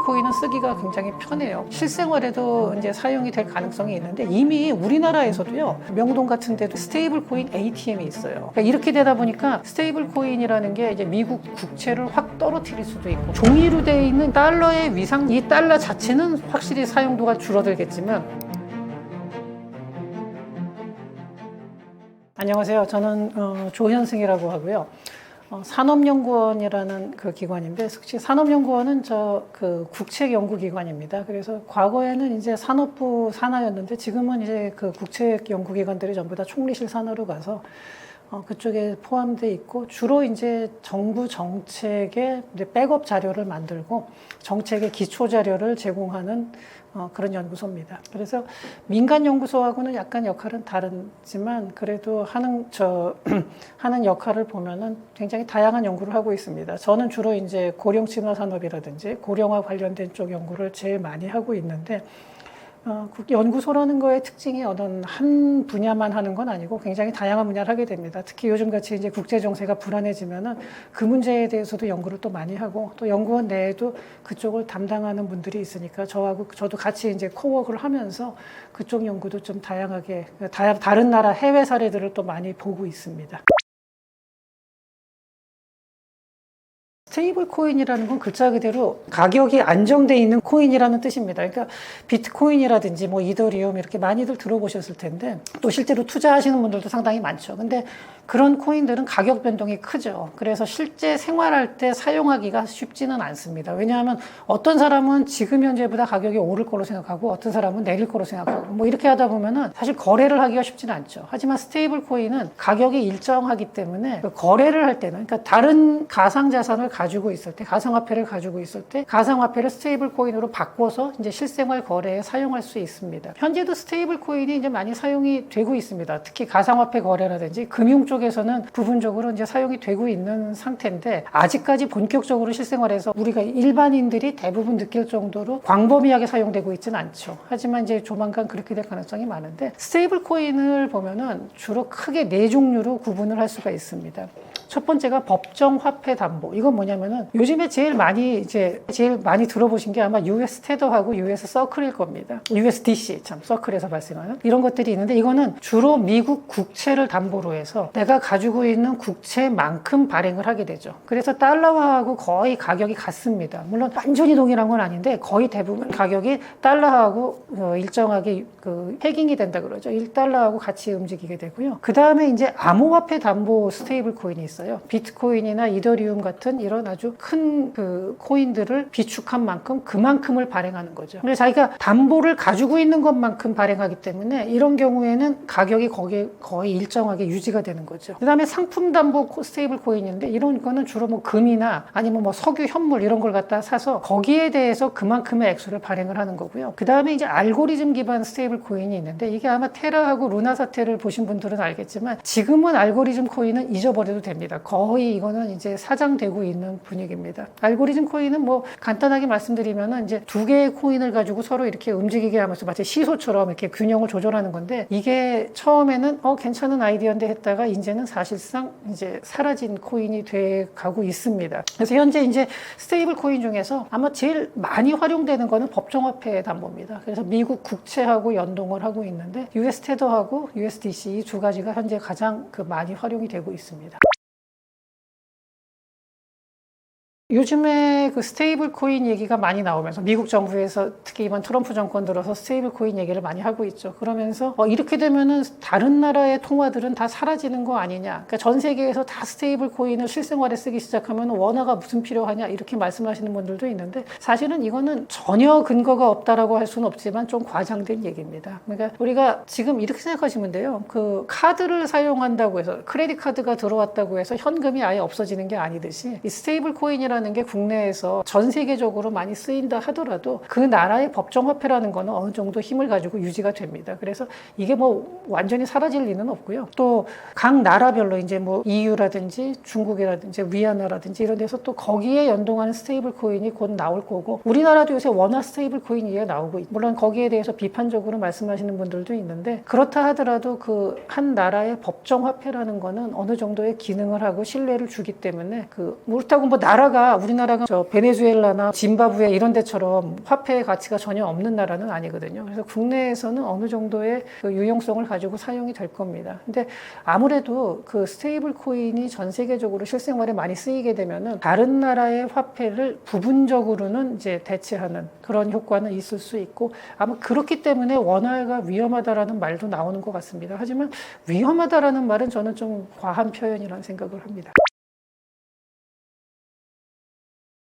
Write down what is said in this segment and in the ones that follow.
코인은 쓰기가 굉장히 편해요. 실생활에도 이제 사용이 될 가능성이 있는데 이미 우리나라에서도요, 명동 같은 데도 스테이블 코인 ATM이 있어요. 그러니까 이렇게 되다 보니까 스테이블 코인이라는 게 이제 미국 국채를 확 떨어뜨릴 수도 있고, 종이로 되어 있는 달러의 위상, 이 달러 자체는 확실히 사용도가 줄어들겠지만. 안녕하세요. 저는 조현승이라고 하고요. 산업연구원이라는 그 기관인데, 특히 산업연구원은 그 국책연구기관입니다. 그래서 과거에는 이제 산업부 산하였는데 지금은 이제 그 국책연구기관들이 전부 다 총리실 산하로 가서 그쪽에 포함되어 있고, 주로 이제 정부 정책의 이제 백업 자료를 만들고 정책의 기초 자료를 제공하는 그런 연구소입니다. 그래서 민간 연구소하고는 약간 역할은 다르지만 그래도 하는 역할을 보면은 굉장히 다양한 연구를 하고 있습니다. 저는 주로 이제 고령 친화 산업이라든지 고령화 관련된 쪽 연구를 제일 많이 하고 있는데, 연구소라는 거의 특징이 어떤 한 분야만 하는 건 아니고 굉장히 다양한 분야를 하게 됩니다. 특히 요즘같이 이제 국제 정세가 불안해지면은 그 문제에 대해서도 연구를 또 많이 하고, 또 연구원 내에도 그쪽을 담당하는 분들이 있으니까 저도 같이 이제 코워크를 하면서 그쪽 연구도 좀 다양하게 다른 나라 해외 사례들을 또 많이 보고 있습니다. 스테이블 코인이라는 건 글자 그대로 가격이 안정돼 있는 코인이라는 뜻입니다. 그러니까 비트코인이라든지 뭐 이더리움 이렇게 많이들 들어보셨을 텐데, 또 실제로 투자하시는 분들도 상당히 많죠. 근데 그런 코인들은 가격 변동이 크죠. 그래서 실제 생활할 때 사용하기가 쉽지는 않습니다. 왜냐하면 어떤 사람은 지금 현재보다 가격이 오를 거로 생각하고 어떤 사람은 내릴 거로 생각하고, 뭐 이렇게 하다 보면은 사실 거래를 하기가 쉽지는 않죠. 하지만 스테이블 코인은 가격이 일정하기 때문에 거래를 할 때는, 그러니까 다른 가상자산을 가지고 있을 때, 가상화폐를 가지고 있을 때 가상화폐를 스테이블 코인으로 바꿔서 이제 실생활 거래에 사용할 수 있습니다. 현재도 스테이블 코인이 이제 많이 사용이 되고 있습니다. 특히 가상화폐 거래라든지 금융 쪽에서는 부분적으로 이제 사용이 되고 있는 상태인데, 아직까지 본격적으로 실생활에서 우리가 일반인들이 대부분 느낄 정도로 광범위하게 사용되고 있지는 않죠. 하지만 이제 조만간 그렇게 될 가능성이 많은데, 스테이블 코인을 보면은 주로 크게 네 종류로 구분을 할 수가 있습니다. 첫 번째가 법정 화폐 담보. 이건 뭐냐면은 요즘에 제일 많이 들어보신 게 아마 US 테더하고 US 서클일 겁니다. USDC, 서클에서 발생하는 이런 것들이 있는데, 이거는 주로 미국 국채를 담보로 해서 내가 가지고 있는 국채만큼 발행을 하게 되죠. 그래서 달러하고 거의 가격이 같습니다. 물론 완전히 동일한 건 아닌데 거의 대부분 가격이 달러하고 일정하게 패깅이 된다 그러죠. 1달러하고 같이 움직이게 되고요. 그 다음에 이제 암호화폐 담보 스테이블 코인이 있어요. 비트코인이나 이더리움 같은 이런 아주 큰 그 코인들을 비축한 만큼 그만큼을 발행하는 거죠. 근데 자기가 담보를 가지고 있는 것만큼 발행하기 때문에 이런 경우에는 가격이 거기에 거의 일정하게 유지가 되는 거죠. 그 다음에 상품 담보 스테이블 코인인데, 이런 거는 주로 뭐 금이나 아니면 뭐 석유 현물 이런 걸 갖다 사서 거기에 대해서 그만큼의 액수를 발행을 하는 거고요. 그 다음에 이제 알고리즘 기반 스테이블 코인이 있는데, 이게 아마 테라하고 루나 사태를 보신 분들은 알겠지만 지금은 알고리즘 코인은 잊어버려도 됩니다. 거의 이거는 이제 사장되고 있는 분위기입니다. 알고리즘 코인은 뭐 간단하게 말씀드리면은 이제 두 개의 코인을 가지고 서로 이렇게 움직이게 하면서 마치 시소처럼 이렇게 균형을 조절하는 건데, 이게 처음에는 괜찮은 아이디어인데 했다가 이제는 사실상 이제 사라진 코인이 돼 가고 있습니다. 그래서 현재 이제 스테이블 코인 중에서 아마 제일 많이 활용되는 거는 법정화폐 담보입니다. 그래서 미국 국채하고 연동을 하고 있는데, US 테더하고 USDC 이 두 가지가 현재 가장 많이 활용이 되고 있습니다. 요즘에 그 스테이블 코인 얘기가 많이 나오면서 미국 정부에서 특히 이번 트럼프 정권 들어서 스테이블 코인 얘기를 많이 하고 있죠. 그러면서 이렇게 되면은 다른 나라의 통화들은 다 사라지는 거 아니냐. 그러니까 전 세계에서 다 스테이블 코인을 실생활에 쓰기 시작하면 원화가 무슨 필요하냐, 이렇게 말씀하시는 분들도 있는데, 사실은 이거는 전혀 근거가 없다라고 할 수는 없지만 좀 과장된 얘기입니다. 그러니까 우리가 지금 이렇게 생각하시면 돼요. 그 카드를 사용한다고 해서, 크레딧 카드가 들어왔다고 해서 현금이 아예 없어지는 게 아니듯이, 이 스테이블 코인이라는 게 국내에서 전 세계적으로 많이 쓰인다 하더라도 그 나라의 법정화폐라는 거는 어느 정도 힘을 가지고 유지가 됩니다. 그래서 이게 뭐 완전히 사라질 리는 없고요. 또 각 나라별로 이제 뭐 EU라든지 중국이라든지 위안화라든지 이런 데서 또 거기에 연동하는 스테이블 코인이 곧 나올 거고, 우리나라도 요새 원화 스테이블 코인이 나오고 있고, 물론 거기에 대해서 비판적으로 말씀하시는 분들도 있는데, 그렇다 하더라도 그 한 나라의 법정화폐라는 거는 어느 정도의 기능을 하고 신뢰를 주기 때문에, 그렇다고 뭐 나라가 우리나라가 저 베네수엘라나 짐바브웨 이런 데처럼 화폐의 가치가 전혀 없는 나라는 아니거든요. 그래서 국내에서는 어느 정도의 그 유용성을 가지고 사용이 될 겁니다. 근데 아무래도 그 스테이블 코인이 전 세계적으로 실생활에 많이 쓰이게 되면은 다른 나라의 화폐를 부분적으로는 이제 대체하는 그런 효과는 있을 수 있고, 아마 그렇기 때문에 원화가 위험하다라는 말도 나오는 것 같습니다. 하지만 위험하다라는 말은 저는 좀 과한 표현이라는 생각을 합니다.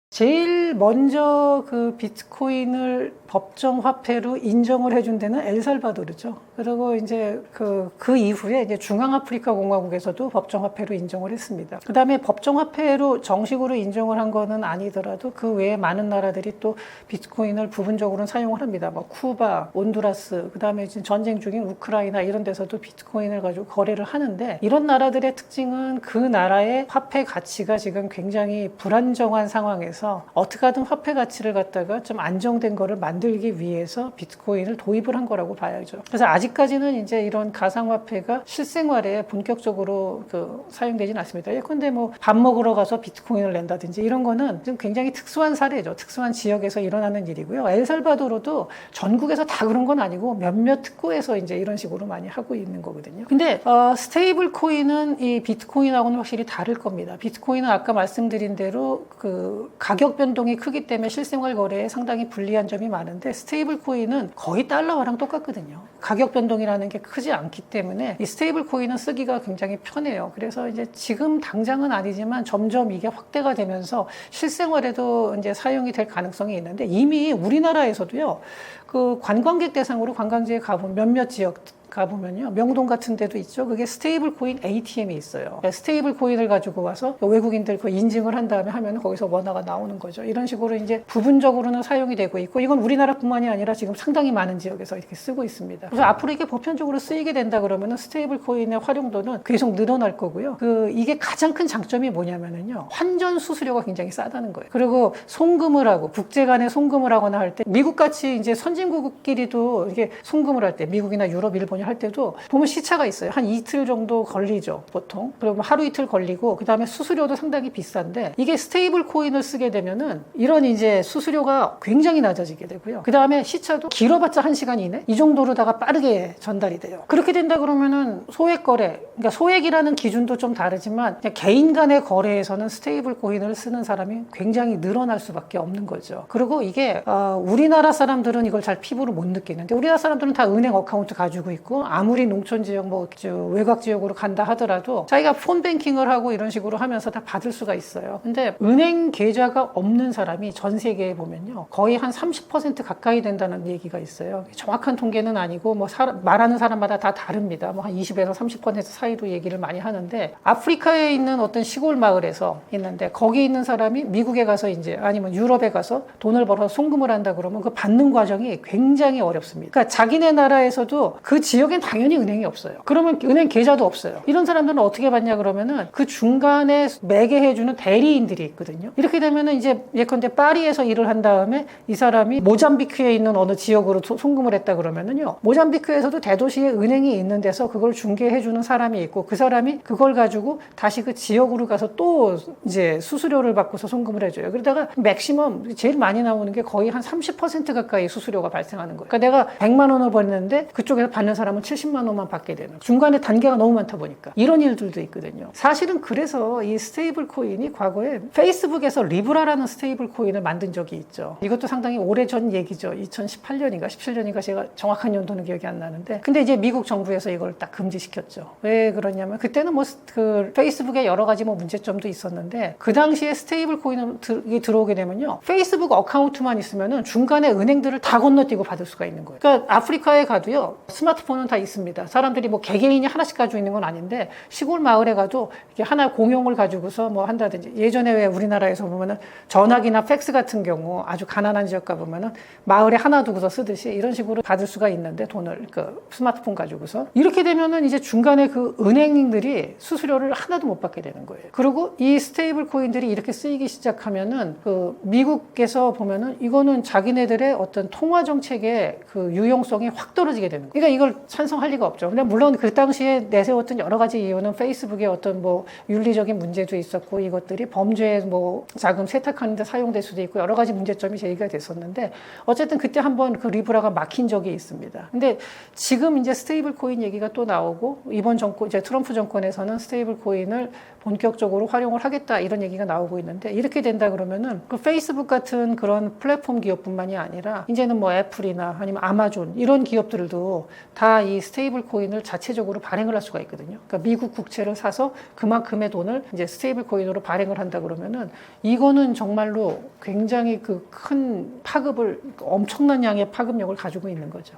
제일 먼저 그 비트코인을 법정 화폐로 인정을 해준 데는 엘살바도르죠. 그리고 이제 그 이후에 이제 중앙아프리카 공화국에서도 법정 화폐로 인정을 했습니다. 그 다음에 법정 화폐로 정식으로 인정을 한 거는 아니더라도 그 외에 많은 나라들이 또 비트코인을 부분적으로는 사용을 합니다. 뭐 쿠바, 온두라스, 그 다음에 지금 전쟁 중인 우크라이나 이런 데서도 비트코인을 가지고 거래를 하는데, 이런 나라들의 특징은 그 나라의 화폐 가치가 지금 굉장히 불안정한 상황에서 어떻게 하든 화폐 가치를 갖다가 좀 안정된 거를 만들기 위해서 비트코인을 도입을 한 거라고 봐야죠. 그래서 아직까지는 이제 이런 가상화폐가 실생활에 본격적으로 사용되지는 않습니다. 예컨대 뭐 밥 먹으러 가서 비트코인을 낸다든지 이런 거는 좀 굉장히 특수한 사례죠. 특수한 지역에서 일어나는 일이고요. 엘살바도르도 전국에서 다 그런 건 아니고 몇몇 특구에서 이제 이런 식으로 많이 하고 있는 거거든요. 근데 스테이블 코인은 이 비트코인하고는 확실히 다를 겁니다. 비트코인은 아까 말씀드린 대로 그 가격 변동이 크기 때문에 실생활 거래에 상당히 불리한 점이 많은데, 스테이블 코인은 거의 달러화랑 똑같거든요. 가격 변동이라는 게 크지 않기 때문에 이 스테이블 코인은 쓰기가 굉장히 편해요. 그래서 이제 지금 당장은 아니지만 점점 이게 확대가 되면서 실생활에도 이제 사용이 될 가능성이 있는데, 이미 우리나라에서도요, 그 관광객 대상으로 관광지에 가본 몇몇 지역 가보면요, 명동 같은 데도 있죠. 그게 스테이블 코인 ATM이 있어요. 스테이블 코인을 가지고 와서 외국인들 그 인증을 한 다음에 하면 거기서 원화가 나오는 거죠. 이런 식으로 이제 부분적으로는 사용이 되고 있고, 이건 우리나라뿐만이 아니라 지금 상당히 많은 지역에서 이렇게 쓰고 있습니다. 그래서 앞으로 이게 보편적으로 쓰이게 된다 그러면은 스테이블 코인의 활용도는 계속 늘어날 거고요. 이게 가장 큰 장점이 뭐냐면은요, 환전 수수료가 굉장히 싸다는 거예요. 그리고 송금을 하고 국제 간에 송금을 하거나 할 때, 미국 같이 이제 선진국끼리도 이게 송금을 할 때, 미국이나 유럽, 일본이 할 때도 보면 시차가 있어요. 한 이틀 정도 걸리죠, 보통. 그리고 하루 이틀 걸리고, 그 다음에 수수료도 상당히 비싼데, 이게 스테이블 코인을 쓰게 되면은 이런 이제 수수료가 굉장히 낮아지게 되고요. 그 다음에 시차도 길어봤자 1시간 이내? 이 정도로다가 빠르게 전달이 돼요. 그렇게 된다 그러면은 소액 거래, 그러니까 소액이라는 기준도 좀 다르지만 개인 간의 거래에서는 스테이블 코인을 쓰는 사람이 굉장히 늘어날 수밖에 없는 거죠. 그리고 이게 우리나라 사람들은 이걸 잘 피부로 못 느끼는데, 우리나라 사람들은 다 은행 어카운트 가지고 있고, 아무리 농촌 지역 뭐 외곽 지역으로 간다 하더라도 자기가 폰뱅킹을 하고 이런 식으로 하면서 다 받을 수가 있어요. 근데 은행 계좌가 없는 사람이 전 세계에 보면요, 거의 한 30% 가까이 된다는 얘기가 있어요. 정확한 통계는 아니고 뭐 말하는 사람마다 다 다릅니다. 뭐 한 20에서 30% 사이로 얘기를 많이 하는데, 아프리카에 있는 어떤 시골 마을에서 있는데 거기 있는 사람이 미국에 가서 이제 아니면 유럽에 가서 돈을 벌어서 송금을 한다 그러면 그 받는 과정이 굉장히 어렵습니다. 그러니까 자기네 나라에서도 그 지역엔 당연히 은행이 없어요. 그러면 은행 계좌도 없어요. 이런 사람들은 어떻게 받냐 그러면은 그 중간에 매개해주는 대리인들이 있거든요. 이렇게 되면은 이제 예컨대 파리에서 일을 한 다음에 이 사람이 모잠비크에 있는 어느 지역으로 송금을 했다 그러면은요, 모잠비크에서도 대도시에 은행이 있는 데서 그걸 중개해주는 사람이 있고, 그 사람이 그걸 가지고 다시 그 지역으로 가서 또 이제 수수료를 받고서 송금을 해줘요. 그러다가 맥시멈 제일 많이 나오는 게 거의 한 30% 가까이 수수료가 발생하는 거예요. 그러니까 내가 100만 원을 벌였는데 그쪽에서 받는 사람은 70만 원만 받게 되는, 중간에 단계가 너무 많다 보니까 이런 일들도 있거든요. 사실은 그래서 이 스테이블 코인이 과거에 페이스북에서 리브라라는 스테이블 코인을 만든 적이 있죠. 이것도 상당히 오래전 얘기죠. 2018년인가 17년인가 제가 정확한 연도는 기억이 안 나는데, 근데 이제 미국 정부에서 이걸 딱 금지시켰죠. 왜 그러냐면 그때는 뭐 그 페이스북에 여러 가지 뭐 문제점도 있었는데, 그 당시에 스테이블 코인이 들어오게 되면요, 페이스북 어카운트만 있으면은 중간에 은행들을 다 건너뛰고 받을 수가 있는 거예요. 그러니까 아프리카에 가도요, 스마트폰은 다 있습니다. 사람들이 뭐 개개인이 하나씩 가지고 있는 건 아닌데, 시골 마을에 가도 이게 하나 공용을 가지고서 뭐 한다든지, 예전에 왜 우리나라에서 보면은 전화기나 팩스 같은 경우 아주 가난한 지역 가보면은 마을에 하나 두고서 쓰듯이 이런 식으로 받을 수가 있는데, 돈을 그 스마트폰 가지고서 이렇게 되면은 이제 중간에 그 은행들이 수수료를 하나도 못 받게 되는 거예요. 그리고 이 스테이블 코인들이 이렇게 쓰이기 시작하면은 그 미국에서 보면은 이거는 자기네들의 어떤 통화 정책의 그 유용성이 확 떨어지게 되는 거예요. 그러니까 이걸 찬성할 리가 없죠. 근데 물론 그 당시에 내세웠던 여러 가지 이유는 페이스북의 어떤 뭐 윤리적인 문제도 있었고 이것들이 범죄에 뭐 자금 세탁하는 데 사용될 수도 있고 여러 가지 문제점이 제기가 됐었는데 어쨌든 그때 한번 그 리브라가 막힌 적이 있습니다. 근데 지금 이제 스테이블 코인 얘기가 또 나오고 이번 정권 이제 트럼프 정권에서는 스테이블 코인을 본격적으로 활용을 하겠다 이런 얘기가 나오고 있는데 이렇게 된다 그러면은 그 페이스북 같은 그런 플랫폼 기업뿐만이 아니라 이제는 뭐 애플이나 아니면 아마존 이런 기업들도 다 이 스테이블 코인을 자체적으로 발행을 할 수가 있거든요. 그러니까 미국 국채를 사서 그만큼의 돈을 이제 스테이블 코인으로 발행을 한다 그러면은 이거는 정말로 굉장히 그 큰 파급을 엄청난 양의 파급력을 가지고 있는 거죠.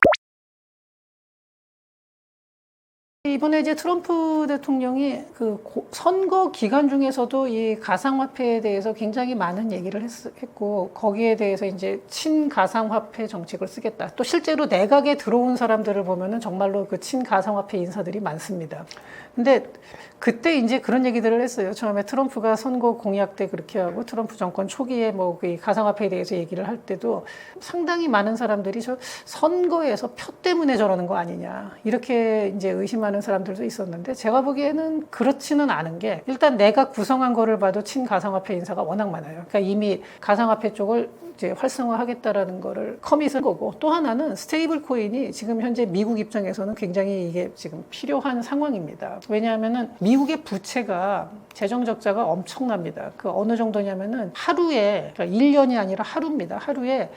이번에 이제 트럼프 대통령이 그 선거 기간 중에서도 이 가상화폐에 대해서 굉장히 많은 얘기를 했고 거기에 대해서 이제 친가상화폐 정책을 쓰겠다. 또 실제로 내각에 들어온 사람들을 보면은 정말로 그 친가상화폐 인사들이 많습니다. 근데 그때 이제 그런 얘기들을 했어요. 처음에 트럼프가 선거 공약 때 그렇게 하고 트럼프 정권 초기에 뭐 그 가상화폐에 대해서 얘기를 할 때도 상당히 많은 사람들이 저 선거에서 표 때문에 저러는 거 아니냐 이렇게 이제 의심하는 사람들도 있었는데 제가 보기에는 그렇지는 않은 게 일단 내가 구성한 거를 봐도 친가상화폐 인사가 워낙 많아요. 그러니까 이미 가상화폐 쪽을 이제 활성화하겠다라는 거를 커밋을 거고 또 하나는 스테이블 코인이 지금 현재 미국 입장에서는 굉장히 이게 지금 필요한 상황입니다. 왜냐하면은 미국의 부채가 재정 적자가 엄청납니다. 그 어느 정도냐면은 하루에 그러니까 1년이 아니라 하루입니다. 하루에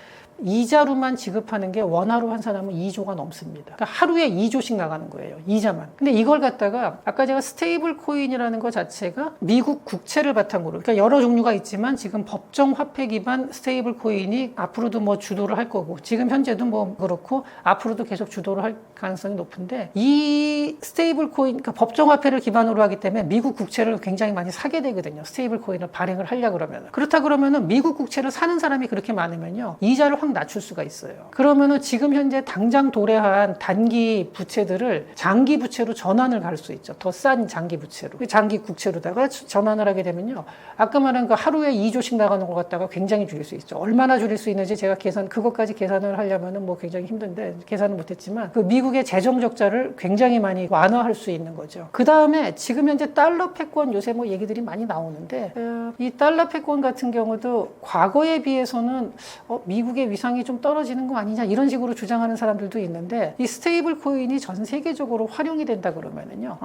이자로만 지급하는 게 원화로 환산하면 2조가 넘습니다. 그러니까 하루에 2조씩 나가는 거예요. 이자만. 근데 이걸 갖다가 아까 제가 스테이블 코인이라는 것 자체가 미국 국채를 바탕으로 그러니까 여러 종류가 있지만 지금 법정 화폐 기반 스테이블 코인이 앞으로도 뭐 주도를 할 거고 지금 현재도 뭐 그렇고 앞으로도 계속 주도를 할 가능성이 높은데 이 스테이블 코인 그러니까 법정 화폐를 기반으로 하기 때문에 미국 국채를 굉장히 많이 사게 되거든요. 스테이블 코인을 발행을 하려고 그러면. 그렇다 그러면은 미국 국채를 사는 사람이 그렇게 많으면요. 이자를 확 낮출 수가 있어요. 그러면은 지금 현재 당장 도래한 단기 부채들을 장기 부채로 전환을 갈 수 있죠. 더 싼 장기 부채로. 장기 국채로다가 전환을 하게 되면요. 아까 말한 그 하루에 2조씩 나가는 것 갖다가 굉장히 줄일 수 있죠. 얼마나 줄일 수 있는지 제가 그것까지 계산을 하려면은 뭐 굉장히 힘든데 계산을 못했지만 그 미국의 재정 적자를 굉장히 많이 완화할 수 있는 거죠. 그 다음에 지금 현재 달러 패권 요새 뭐 얘기들이 많이 나오는데 이 달러 패권 같은 경우도 과거에 비해서는 미국의 위상이 좀 떨어지는 거 아니냐 이런 식으로 주장하는 사람들도 있는데 이 스테이블 코인이 전 세계적으로 활용이 된다 그러면은요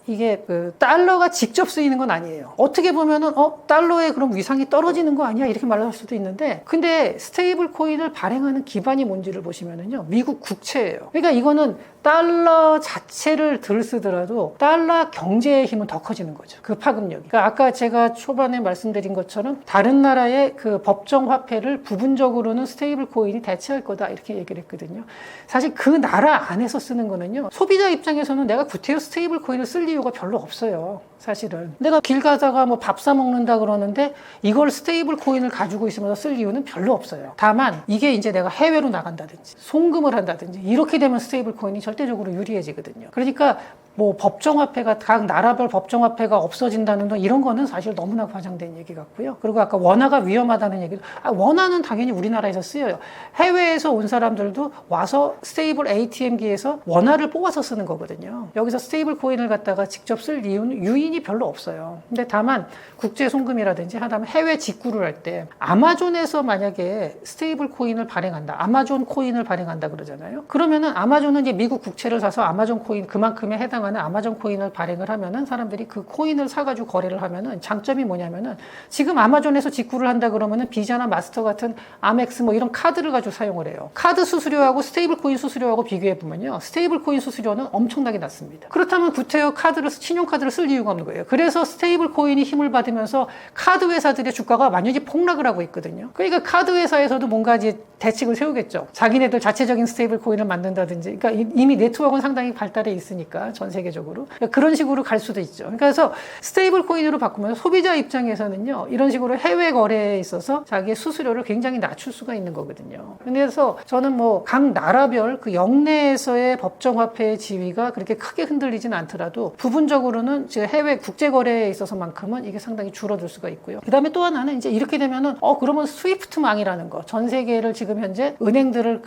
이게 그 달러가 직접 쓰이는 건 아니에요. 어떻게 보면은 달러의 그럼 위상이 떨어지는 거 아니야 이렇게 말할 수도 있는데 근데 스테이블 코인을 발행하는 기반이 뭔지를 보시면은요 미국 국채예요. 그러니까 이거는 달러 자체를 들 쓰더라도 달러 경제의 힘은 더 커지는 거죠. 그 파급력이. 그러니까 아까 제가 초반에 말씀드린 것처럼 다른 나라의 그 법정 화폐를 부분적으로는 스테이블 코인이 대체할 거다 이렇게 얘기를 했거든요. 사실 그 나라 안에서 쓰는 거는요. 소비자 입장에서는 내가 구태여 스테이블 코인을 쓸 이유가 별로 없어요. 사실은. 내가 길 가다가 뭐 밥 사 먹는다 그러는데 이걸 스테이블 코인을 가지고 있으면서 쓸 이유는 별로 없어요. 다만 이게 이제 내가 해외로 나간다든지 송금을 한다든지 이렇게 되면 스테이블 코인이 절대적으로 유리해지거든요. 그러니까 뭐 법정화폐가 각 나라별 법정화폐가 없어진다는 건 이런 거는 사실 너무나 과장된 얘기 같고요. 그리고 아까 원화가 위험하다는 얘기도 원화는 당연히 우리나라에서 쓰여요. 해외에서 온 사람들도 와서 스테이블 ATM기에서 원화를 뽑아서 쓰는 거거든요. 여기서 스테이블 코인을 갖다가 직접 쓸 이유는 유인이 별로 없어요. 근데 다만 국제 송금이라든지 하다면 해외 직구를 할 때 아마존에서 만약에 스테이블 코인을 발행한다. 아마존 코인을 발행한다 그러잖아요. 그러면은 아마존은 이제 미국 국채를 사서 아마존 코인 그만큼에 해당하는 아마존 코인을 발행을 하면은 사람들이 그 코인을 사가지고 거래를 하면은 장점이 뭐냐면은 지금 아마존에서 직구를 한다 그러면은 비자나 마스터 같은 아멕스 뭐 이런 카드를 가지고 사용을 해요. 카드 수수료하고 스테이블 코인 수수료하고 비교해 보면요. 스테이블 코인 수수료는 엄청나게 낮습니다. 그렇다면 구태여 신용카드를 쓸 이유가 없는 거예요. 그래서 스테이블 코인이 힘을 받으면서 카드 회사들의 주가가 완전히 폭락을 하고 있거든요. 그러니까 카드 회사에서도 뭔가 이제 대책을 세우겠죠. 자기네들 자체적인 스테이블 코인을 만든다든지. 그러니까 이미 네트워크는 상당히 발달해 있으니까 전 세계적으로. 그러니까 그런 식으로 갈 수도 있죠. 그래서 스테이블 코인으로 바꾸면 소비자 입장에서는요. 이런 식으로 해외 거래에 있어서 자기의 수수료를 굉장히 낮출 수가 있는 거거든요. 그래서 저는 뭐 각 나라별 그 영내에서의 법정화폐의 지위가 그렇게 크게 흔들리진 않더라도 부분적으로는 해외 국제 거래에 있어서만큼은 이게 상당히 줄어들 수가 있고요. 그다음에 또 하나는 이제 이렇게 되면은 그러면 스위프트망이라는 거 전 세계를 지금 지금 현재 은행들을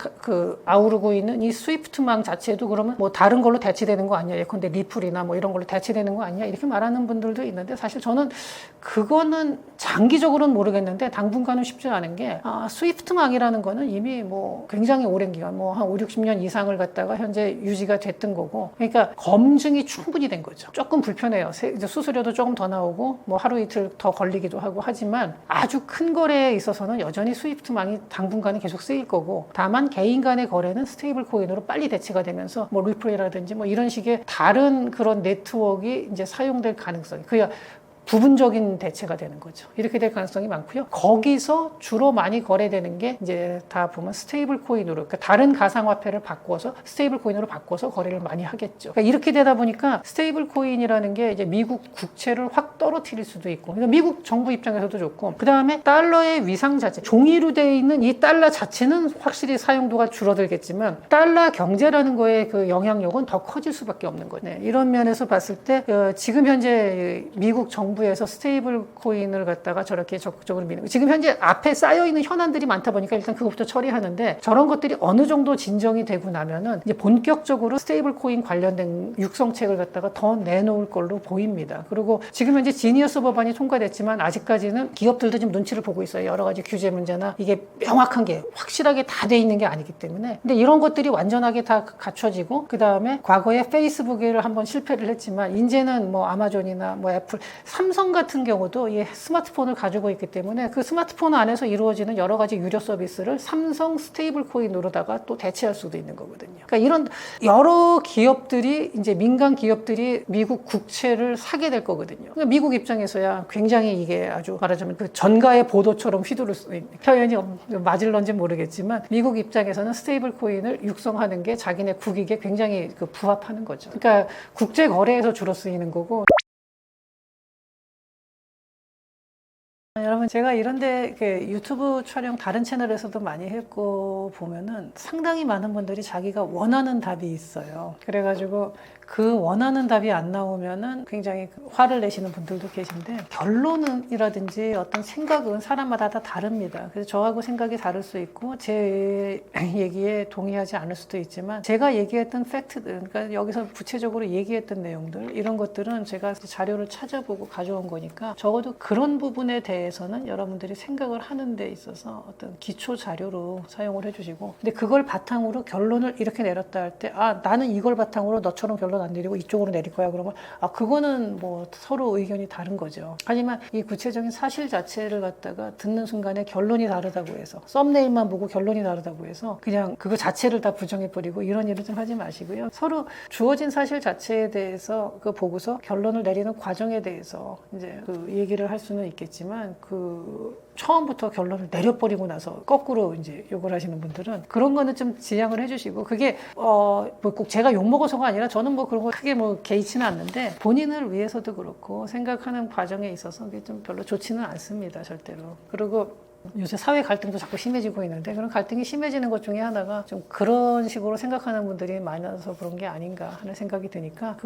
아우르고 있는 이 스위프트망 자체도 그러면 뭐 다른 걸로 대체되는 거 아니야? 예컨대 리플이나 뭐 이런 걸로 대체되는 거 아니야? 이렇게 말하는 분들도 있는데 사실 저는 그거는 장기적으로는 모르겠는데 당분간은 쉽지 않은 게 스위프트망이라는 거는 이미 뭐 굉장히 오랜 기간 뭐 한 5, 60년 이상을 갖다가 현재 유지가 됐던 거고 그러니까 검증이 충분히 된 거죠. 조금 불편해요. 이제 수수료도 조금 더 나오고 뭐 하루 이틀 더 걸리기도 하고 하지만 아주 큰 거래에 있어서는 여전히 스위프트망이 당분간은 계속 쓰일 거고 다만 개인 간의 거래는 스테이블 코인으로 빨리 대체가 되면서 뭐 리플이라든지 뭐 이런 식의 다른 그런 네트워크가 이제 사용될 가능성이 그야 부분적인 대체가 되는 거죠. 이렇게 될 가능성이 많고요. 거기서 주로 많이 거래되는 게 이제 다 보면 스테이블 코인으로 그러니까 다른 가상화폐를 바꿔서 스테이블 코인으로 바꿔서 거래를 많이 하겠죠. 그러니까 이렇게 되다 보니까 스테이블 코인이라는 게 이제 미국 국채를 확 떨어뜨릴 수도 있고 그러니까 미국 정부 입장에서도 좋고 그다음에 달러의 위상 자체 종이로 되어 있는 이 달러 자체는 확실히 사용도가 줄어들겠지만 달러 경제라는 거에 그 영향력은 더 커질 수밖에 없는 거예요. 네, 이런 면에서 봤을 때 지금 현재 미국 정부에서 스테이블 코인을 갖다가 저렇게 적극적으로 미는 지금 현재 앞에 쌓여있는 현안들이 많다 보니까 일단 그것부터 처리하는데 저런 것들이 어느 정도 진정이 되고 나면은 이제 본격적으로 스테이블 코인 관련된 육성책을 갖다가 더 내놓을 걸로 보입니다. 그리고 지금 현재 지니어스 법안이 통과됐지만 아직까지는 기업들도 좀 눈치를 보고 있어요. 여러 가지 규제 문제나 이게 명확한 게 확실하게 다 돼 있는 게 아니기 때문에 근데 이런 것들이 완전하게 다 갖춰지고 그 다음에 과거에 페이스북을 한번 실패를 했지만 이제는 뭐 아마존이나 뭐 애플 삼성 같은 경우도 이 스마트폰을 가지고 있기 때문에 그 스마트폰 안에서 이루어지는 여러 가지 유료 서비스를 삼성 스테이블 코인으로다가 또 대체할 수도 있는 거거든요. 그러니까 이런 여러 기업들이 이제 민간 기업들이 미국 국채를 사게 될 거거든요. 그러니까 미국 입장에서야 굉장히 이게 아주 말하자면 그 전가의 보도처럼 휘두를 수 있는 표현이 맞을런지 모르겠지만 미국 입장에서는 스테이블 코인을 육성하는 게 자기네 국익에 굉장히 그 부합하는 거죠. 그러니까 국제 거래에서 주로 쓰이는 거고. 여러분 제가 이런데 유튜브 촬영 다른 채널에서도 많이 했고 보면은 상당히 많은 분들이 자기가 원하는 답이 있어요. 그래가지고 그 원하는 답이 안 나오면은 굉장히 화를 내시는 분들도 계신데 결론이라든지 어떤 생각은 사람마다 다 다릅니다. 그래서 저하고 생각이 다를 수 있고 제 얘기에 동의하지 않을 수도 있지만 제가 얘기했던 팩트들 그러니까 여기서 구체적으로 얘기했던 내용들 이런 것들은 제가 자료를 찾아보고 가져온 거니까 적어도 그런 부분에 대해서는 여러분들이 생각을 하는 데 있어서 어떤 기초 자료로 사용을 해주시고 근데 그걸 바탕으로 결론을 이렇게 내렸다 할 때 나는 이걸 바탕으로 너처럼 결론 안 내리고 이쪽으로 내릴 거야 그러면 그거는 뭐 서로 의견이 다른 거죠. 하지만 이 구체적인 사실 자체를 갖다가 듣는 순간에 결론이 다르다고 해서 썸네일만 보고 결론이 다르다고 해서 그냥 그거 자체를 다 부정해버리고 이런 일을 좀 하지 마시고요. 서로 주어진 사실 자체에 대해서 그 보고서 결론을 내리는 과정에 대해서 이제 그 얘기를 할 수는 있겠지만 처음부터 결론을 내려버리고 나서 거꾸로 이제 욕을 하시는 분들은 그런 거는 좀 지양을 해주시고 그게 꼭 제가 욕먹어서가 아니라 저는 뭐 그런 거 크게 뭐 개의치는 않는데 본인을 위해서도 그렇고 생각하는 과정에 있어서 그게 좀 별로 좋지는 않습니다. 절대로. 그리고 요새 사회 갈등도 자꾸 심해지고 있는데 그런 갈등이 심해지는 것 중에 하나가 좀 그런 식으로 생각하는 분들이 많아서 그런 게 아닌가 하는 생각이 드니까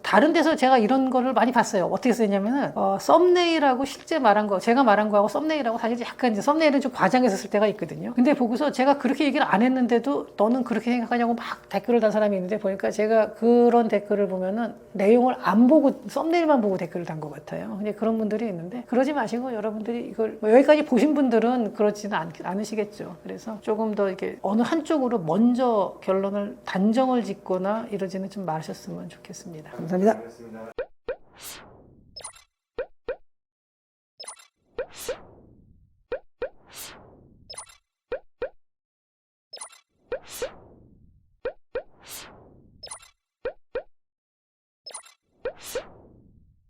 다른 데서 제가 이런 거를 많이 봤어요. 어떻게 쓰냐면은 썸네일하고 실제 말한 거 제가 말한 거하고 썸네일하고 사실 약간 이제 썸네일은 좀 과장해서 쓸 때가 있거든요. 근데 보고서 제가 그렇게 얘기를 안 했는데도 너는 그렇게 생각하냐고 막 댓글을 단 사람이 있는데 보니까 제가 그런 댓글을 보면은 내용을 안 보고 썸네일만 보고 댓글을 단 것 같아요. 근데 그런 분들이 있는데 그러지 마시고 여러분들이 이걸 뭐 여기까지 보신 분들은 그렇지는 않으시겠죠. 그래서 조금 더 이렇게 어느 한쪽으로 먼저 단정을 짓거나 이러지는 좀 마셨으면 좋겠습니다. 감사합니다. 알겠습니다.